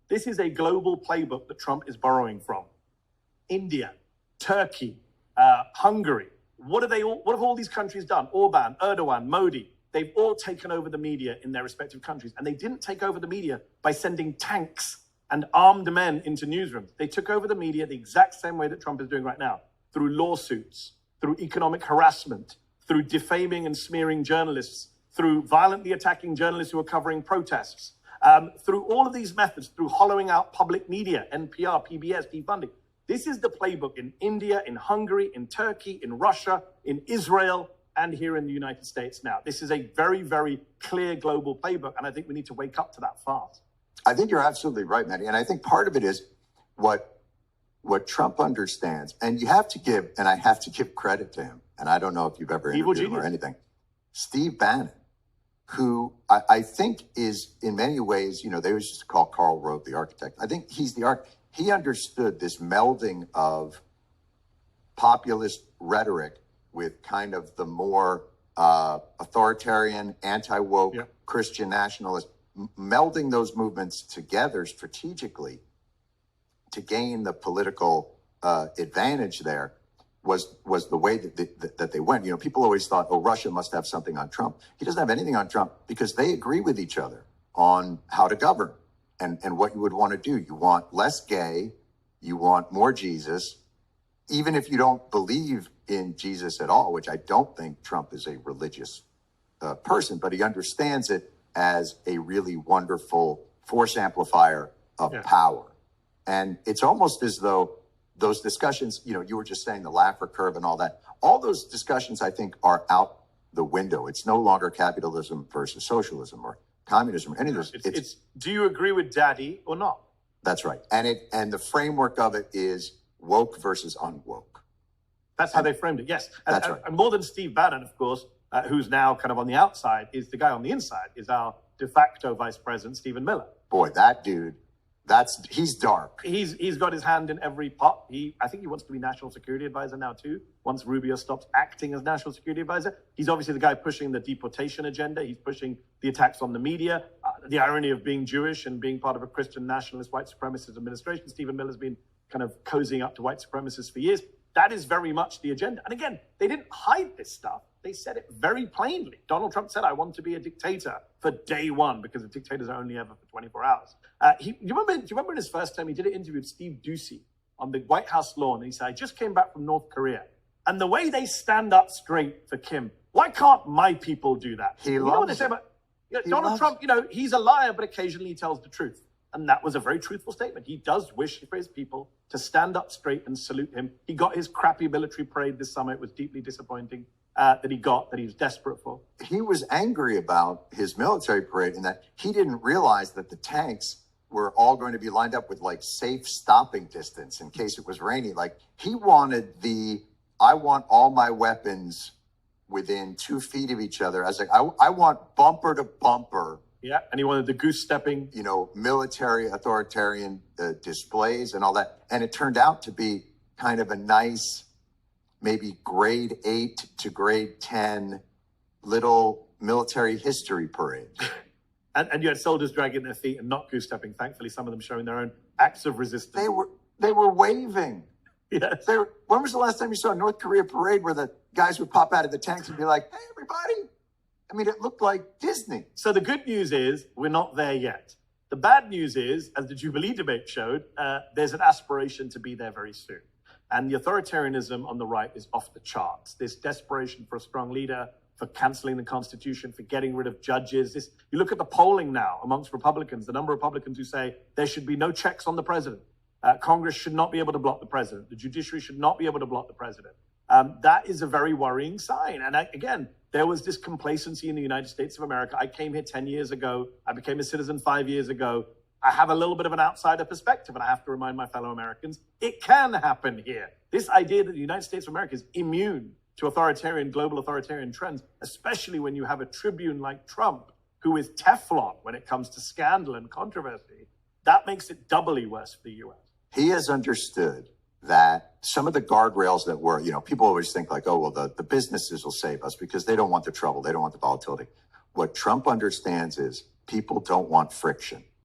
This is a global playbook that Trump is borrowing from. India, Turkey, Hungary. What have all these countries done? Orban, Erdogan, Modi. They've all taken over the media in their respective countries. And they didn't take over the media by sending tanks and armed men into newsrooms. They took over the media the exact same way that Trump is doing right now, through lawsuits, through economic harassment, through defaming and smearing journalists, through violently attacking journalists who are covering protests, through all of these methods, through hollowing out public media, NPR, PBS, defunding. This is the playbook in India, in Hungary, in Turkey, in Russia, in Israel, and here in the United States now. This is a very, very clear global playbook, and I think we need to wake up to that fast. I think you're absolutely right, Mehdi. And I think part of it is what Trump understands, and you have to give, and I have to give credit to him, and I don't know if you've ever interviewed him or anything, Steve Bannon, who I think is in many ways, you know, they used to call Karl Rove the architect. I think he's the architect. He understood this melding of populist rhetoric with kind of the more authoritarian, anti-woke, Christian nationalist, melding those movements together strategically to gain the political advantage there was the way that they went. You know, people always thought, oh, Russia must have something on Trump. He doesn't have anything on Trump because they agree with each other on how to govern and what you would want to do. You want less gay, you want more Jesus, even if you don't believe in Jesus at all, which I don't think Trump is a religious person, but he understands it as a really wonderful force amplifier of power. And it's almost as though those discussions, you know, you were just saying the Laffer curve and all that, all those discussions, I think, are out the window. It's no longer capitalism versus socialism or communism or any of those. It's do you agree with Daddy or not? That's right. And the framework of it is woke versus unwoke. That's how they framed it, yes. And, that's right. And more than Steve Bannon, of course, who's now kind of on the outside, is the guy on the inside, is our de facto vice president, Stephen Miller. Boy, that dude, he's dark. He's got his hand in every pot. I think he wants to be national security advisor now too, once Rubio stops acting as national security advisor. He's obviously the guy pushing the deportation agenda. He's pushing the attacks on the media. The irony of being Jewish and being part of a Christian nationalist white supremacist administration. Stephen Miller's been kind of cozying up to white supremacists for years. That is very much the agenda. And again, they didn't hide this stuff. They said it very plainly. Donald Trump said, I want to be a dictator for day one because the dictators are only ever for 24 hours. Do you remember in his first term, he did an interview with Steve Doocy on the White House lawn. And he said, I just came back from North Korea. And the way they stand up straight for Kim, why can't my people do that? You know what they say about Donald Trump, you know, he's a liar, but occasionally he tells the truth. And that was a very truthful statement. He does wish for his people to stand up straight and salute him. He got his crappy military parade this summer. It was deeply disappointing that he was desperate for. He was angry about his military parade in that he didn't realize that the tanks were all going to be lined up with like safe stopping distance in case it was rainy. Like he wanted I want all my weapons within 2 feet of each other. I was like, I want bumper to bumper. Yeah, and he wanted the goose stepping. You know, military authoritarian displays and all that. And it turned out to be kind of a nice, maybe grade 8 to grade 10 little military history parade. and you had soldiers dragging their feet and not goose stepping. Thankfully, some of them showing their own acts of resistance. They were waving. Yes. When was the last time you saw a North Korea parade where the guys would pop out of the tanks and be like, hey, everybody? I mean, it looked like Disney. So the good news is we're not there yet. The bad news is, as the Jubilee debate showed, there's an aspiration to be there very soon. And the authoritarianism on the right is off the charts. This desperation for a strong leader, for canceling the Constitution, for getting rid of judges. You look at the polling now amongst Republicans, the number of Republicans who say there should be no checks on the president. Congress should not be able to block the president. The judiciary should not be able to block the president. That is a very worrying sign. And again, there was this complacency in the United States of America. I came here 10 years ago. I became a citizen 5 years ago. I have a little bit of an outsider perspective, and I have to remind my fellow Americans, it can happen here. This idea that the United States of America is immune to global authoritarian trends, especially when you have a tribune like Trump, who is Teflon when it comes to scandal and controversy, that makes it doubly worse for the U.S. He has understood that some of the guardrails that were, you know, people always think like, oh, well, the businesses will save us because they don't want the trouble. They don't want the volatility. What Trump understands is people don't want friction.